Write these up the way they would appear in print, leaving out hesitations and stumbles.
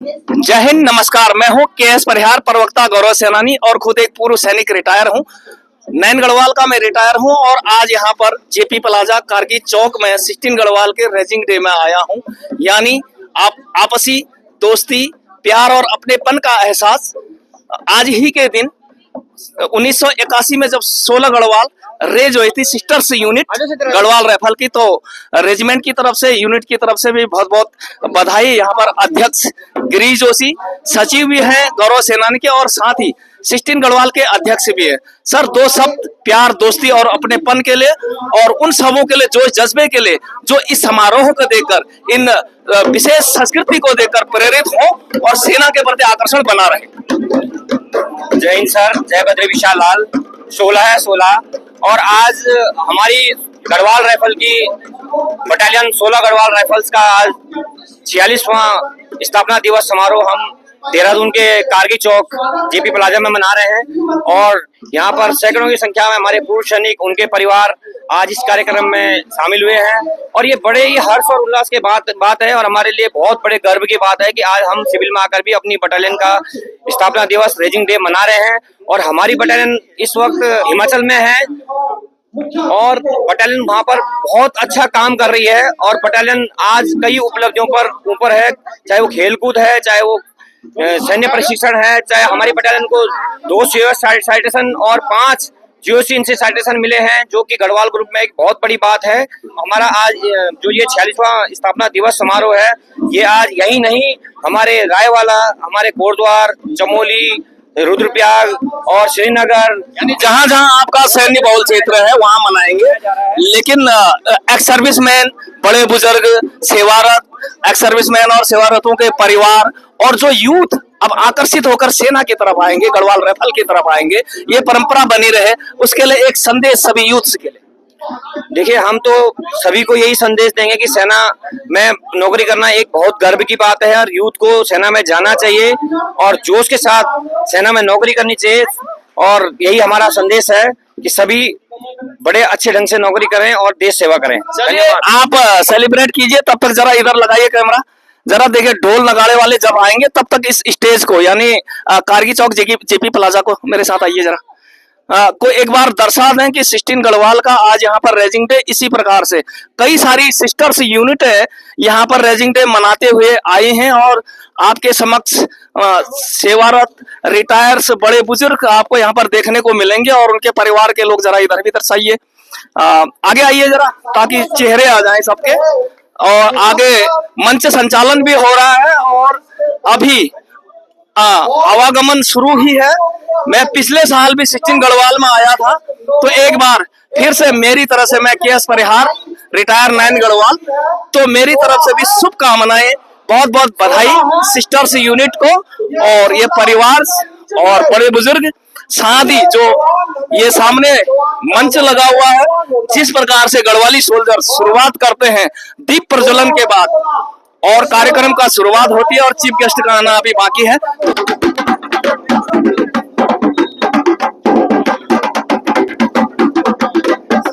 जय हिंद, नमस्कार। मैं हूं के.एस. परिहार, प्रवक्ता गौरव सेनानी और खुद एक पूर्व सैनिक रिटायर हूं। नैन गढ़वाल का मैं रिटायर हूं और आज यहां पर जेपी प्लाजा कारगिल चौक में 16 गढ़वाल के रेजिंग डे में आया हूं। यानी आपसी दोस्ती, प्यार और अपनेपन का एहसास। आज ही के दिन 1981 में जब 16 गढ़वाल रेज हुई थी, सिस्टर्स यूनिट गढ़वाल राइफल की, तो रेजिमेंट की तरफ से, यूनिट की तरफ से भी बहुत बहुत बधाई। यहाँ पर अध्यक्ष गिरीश जोशी, सचिव भी हैं गौरव सेनानी के, और साथ ही 16 गढ़वाल के अध्यक्ष भी है। सर, दो शब्द प्यार, दोस्ती और अपनेपन के लिए, और उन सबों के लिए जो जज्बे के लिए, जो इस समारोह को देखकर, इन विशेष संस्कृति को देखकर प्रेरित हो और सेना के प्रति आकर्षण बना रहे। जय हिंद सर, जय बद्री विशाल लाल। 16 है 16 और आज हमारी गढ़वाल राइफल की बटालियन 16 गढ़वाल राइफल्स का आज 46वां स्थापना दिवस समारोह हम देहरादून के कारगिल चौक जेपी प्लाजा में मना रहे हैं। और यहाँ पर सैकड़ों की संख्या में हमारे पूर्व सैनिक, उनके परिवार आज इस कार्यक्रम में शामिल हुए हैं। और ये बड़े ही हर्ष और उल्लास के बात है और हमारे लिए बहुत बड़े गर्व की बात है कि आज हम सिविल में आकर भी अपनी बटालियन का स्थापना दिवस रेजिंग डे मना रहे हैं। और हमारी बटालियन इस वक्त हिमाचल में है और बटालियन वहां पर बहुत अच्छा काम कर रही है। और बटालियन आज कई उपलब्धियों पर ऊपर है, चाहे वो खेलकूद है, चाहे वो सैन्य प्रशिक्षण है, चाहे हमारी बटालियन को 2 साइटेशन और 5 जीओसी इनसे साइटेशन मिले हैं, जो कि गढ़वाल ग्रुप में एक बहुत बड़ी बात है। हमारा आज जो ये 46वां स्थापना दिवस समारोह है, ये आज यही नहीं, हमारे रायवाला, हमारे कोटद्वार, चमोली, रुद्रप्रयाग और श्रीनगर, जहां जहां आपका सैन्य बहुल क्षेत्र है वहां मनाएंगे। लेकिन एक्स सर्विसमैन, बड़े बुजुर्ग, सेवारत, एक्स सर्विसमैन और सेवारतों के परिवार और जो यूथ अब आकर्षित होकर सेना की तरफ आएंगे, गढ़वाल राइफल की तरफ आएंगे, ये परंपरा बनी रहे, उसके लिए एक संदेश सभी यूथ के लिए। देखिए, हम तो सभी को यही संदेश देंगे कि सेना में नौकरी करना एक बहुत गर्व की बात है और यूथ को सेना में जाना चाहिए और जोश के साथ सेना में नौकरी करनी चाहिए। और यही हमारा संदेश है कि सभी बड़े अच्छे ढंग से नौकरी करें और देश सेवा करें। चलिए, आप सेलिब्रेट कीजिए, तब तक जरा इधर लगाइए कैमरा, जरा देखिए ढोल नगाड़े वाले जब आएंगे तब तक इस स्टेज को, यानी कारगिल चौक जेपी प्लाजा को मेरे साथ आइए जरा, को एक बार दर्शा दें कि 16 गढ़वाल का आज यहाँ पर रेजिंग डे इसी प्रकार से कई सारी सिस्टर्स यूनिट है यहाँ पर रेजिंग डे मनाते हुए आई हैं। और आपके समक्ष सेवारत, रिटायर्स, बड़े बुजुर्ग आपको यहाँ पर देखने को मिलेंगे और उनके परिवार के लोग। जरा इधर भी दर्शाइए, आगे आइए जरा, ताकि चेहरे आ जाएं सबके। और आगे मंच संचालन भी हो रहा है और अभी आवागमन शुरू ही है। मैं पिछले साल भी 16 गढ़वाल में आया था, तो एक बार फिर से मेरी तरफ से, मैं के.एस. परिहार, रिटायर नैन गढ़वाल, तो मेरी तरफ से भी शुभकामनाएं, बहुत बहुत बधाई सिस्टर्स यूनिट को और ये परिवार और बड़े बुजुर्ग, साथ ही जो ये सामने मंच लगा हुआ है, जिस प्रकार से गढ़वाली सोल्जर शुरुआत करते हैं दीप प्रज्वलन के बाद और कार्यक्रम का शुरुआत होती है। और चीफ गेस्ट का आना अभी बाकी है।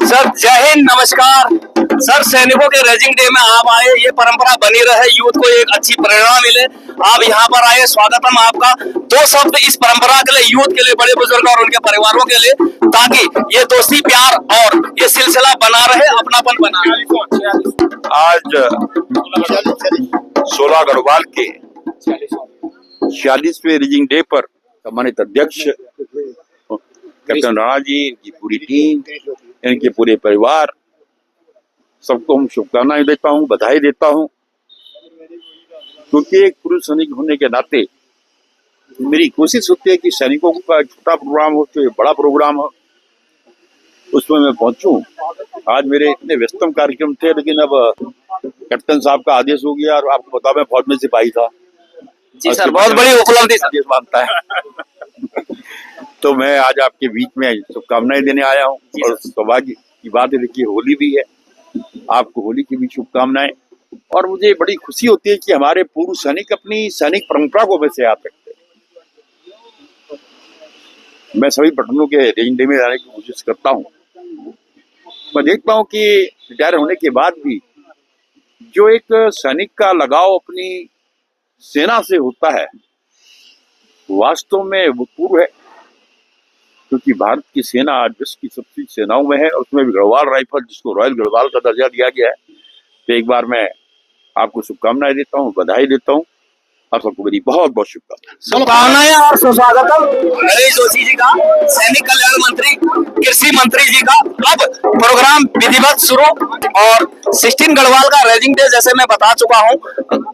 सर, जय हिंद, नमस्कार। सर, सैनिकों के रेजिंग डे में आप आए, ये परंपरा बनी रहे, यूथ को एक अच्छी प्रेरणा मिले, आप यहाँ पर आए, स्वागतम आपका। 2 शब्द इस परंपरा के लिए, यूथ के लिए, बड़े बुजुर्ग और उनके परिवारों के लिए, ताकि ये दोस्ती, प्यार और ये सिलसिला बना रहे, अपनापन बना रहे। आज 16 गढ़वाल के 46वें रेजिंग डे पर सम्मानित अध्यक्ष कैप्टन राणा जी, इनकी पूरी टीम, इनके पूरे परिवार, सबको हम शुभकामनाएं देता हूं, बधाई देता हूं। क्योंकि एक पूर्व सैनिक होने के नाते मेरी कोशिश होती है कि सैनिकों का छोटा प्रोग्राम हो तो बड़ा प्रोग्राम हो, उसमें मैं पहुंचूं। आज मेरे इतने व्यस्तम कार्यक्रम थे, लेकिन अब कैप्टन साहब का आदेश हो गया और आपको पता, मैं फौज में सिपाही था। जी सर, बहुत बड़ी उपलब्धि आदेश मानता है। तो मैं आज आपके बीच में शुभकामनाएं देने आया हूँ और सौभाग्य की बात है, देखिए होली भी है, आपको होली की भी शुभकामनाएं। और मुझे बड़ी खुशी होती है कि हमारे पूर्व सैनिक अपनी सैनिक परंपरा को वैसे याद रखते हैं। मैं सभी पटनों के रेजिंग डे में जाने की कोशिश करता हूँ। मैं देखता हूँ कि रिटायर होने के बाद भी जो एक सैनिक का लगाव अपनी सेना से होता है वास्तव में वो पूर्व है, क्योंकि भारत की सेना आज विश्व की सबसे सेनाओं में है और उसमें भी गढ़वाल राइफल, जिसको रॉयल गढ़वाल का दर्जा दिया गया है। तो एक बार मैं आपको शुभकामनाएं देता हूँ, बधाई देता हूँ, आप सबको मेरी बहुत बहुत शुभकामनाएं। शुभकामनाएं और सुस्वागतम नरेश जोशी जी का, सैनिक कल्याण मंत्री, कृषि मंत्री जी का। अब प्रोग्राम विधिवत शुरू और 16 गढ़वाल का रेजिंग डे जैसे मैं बता चुका हूं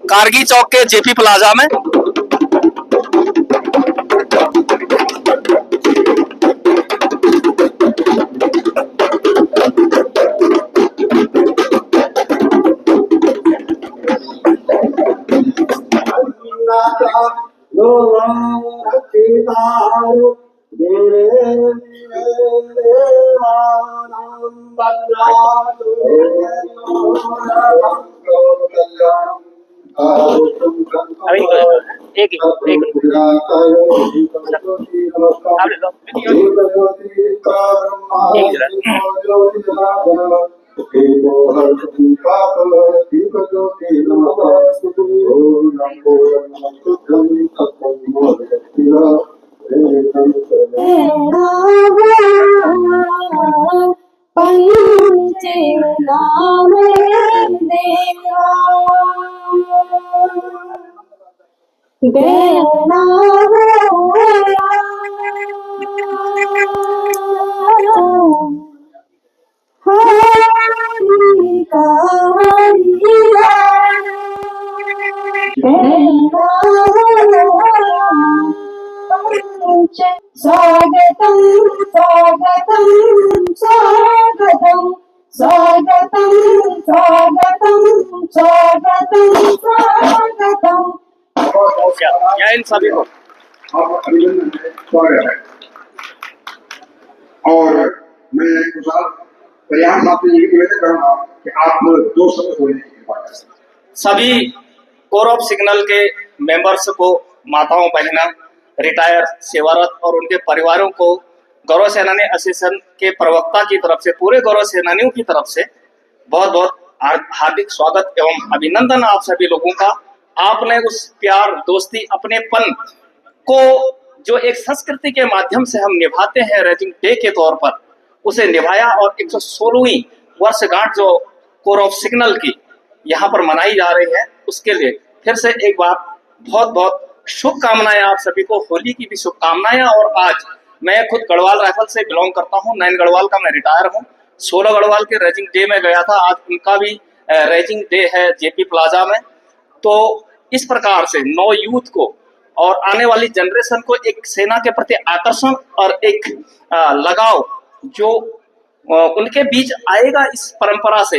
कारगी चौक के जेपी प्लाजा में। स्वागतम स्वागतम स्वागतम स्वागतम स्वागतम स्वागतम स्वागतम। या इन सभी को अभिनंदन है, स्वागत है। और मैं कुशल प्रयास आपसे ये निवेदन करूंगा कि आप 2 शब्द बोलने की कृपा करें। सभी कोर ऑफ सिग्नल के मेंबर्स को, माताओं, बहना, रिटायर, सेवारत और उनके परिवारों को गौरव सेनानी एसोसिएशन के प्रवक्ता की तरफ से, पूरे गौरव सेनानियों की तरफ से बहुत बहुत हार्दिक स्वागत एवं अभिनंदन आप सभी लोगों का। आपने उस प्यार, दोस्ती, अपनेपन को जो एक संस्कृति के माध्यम से हम निभाते हैं रेजिंग डे के तौर पर, उसे निभाया और 116वीं वर्षगांठ जो कोर ऑफ सिग्नल की यहाँ पर मनाई जा रही है, उसके लिए फिर से एक बार बहुत बहुत शुभकामनाएं आप सभी को, होली की भी शुभकामनाएं। और आज मैं खुद गढ़वाल राइफल से बिलोंग करता हूं, 9 गढ़वाल का मैं रिटायर हूं। 16 गढ़वाल के रेजिंग डे में गया था, आज उनका भी रेजिंग डे है जेपी प्लाजा में। तो इस प्रकार से नौ यूथ को और आने वाली जनरेशन को एक सेना के प्रति आकर्षण और एक लगाव जो उनके बीच आएगा इस परंपरा से,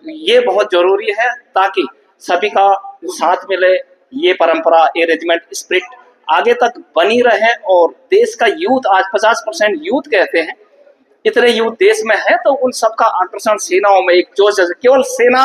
ये बहुत जरूरी है ताकि सभी का साथ मिले, ये परंपरा, ये रेजिमेंट स्पिरिट आगे तक बनी रहे। और देश का यूथ, आज 50% यूथ कहते हैं, इतने यूथ देश में है, तो उन सबका आकर्षण सेनाओं में एक जोश, केवल सेना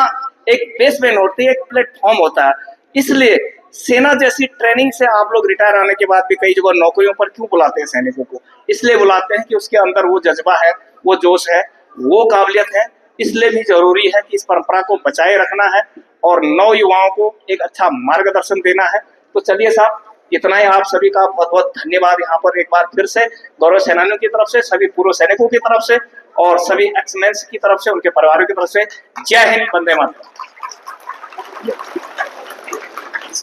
एक बेसमेंट होती है, एक प्लेटफॉर्म होता है। इसलिए सेना जैसी ट्रेनिंग से आप लोग रिटायर आने के बाद भी कई जगह नौकरियों पर क्यों बुलाते हैं सैनिकों को? इसलिए बुलाते हैं कि उसके अंदर वो जज्बा है, वो जोश है, वो काबिलियत है। इसलिए भी जरूरी है कि इस परंपरा को बचाए रखना है और नौ युवाओं को एक अच्छा मार्गदर्शन देना है। तो चलिए साहब, इतना ही। आप सभी का बहुत बहुत धन्यवाद यहाँ पर एक बार फिर से गौरव सेनानियों की तरफ से, सभी पूर्व सैनिकों की तरफ से और सभी एक्समेंस की तरफ से, उनके परिवारों की तरफ से। जय हिंद, वंदे मातरम।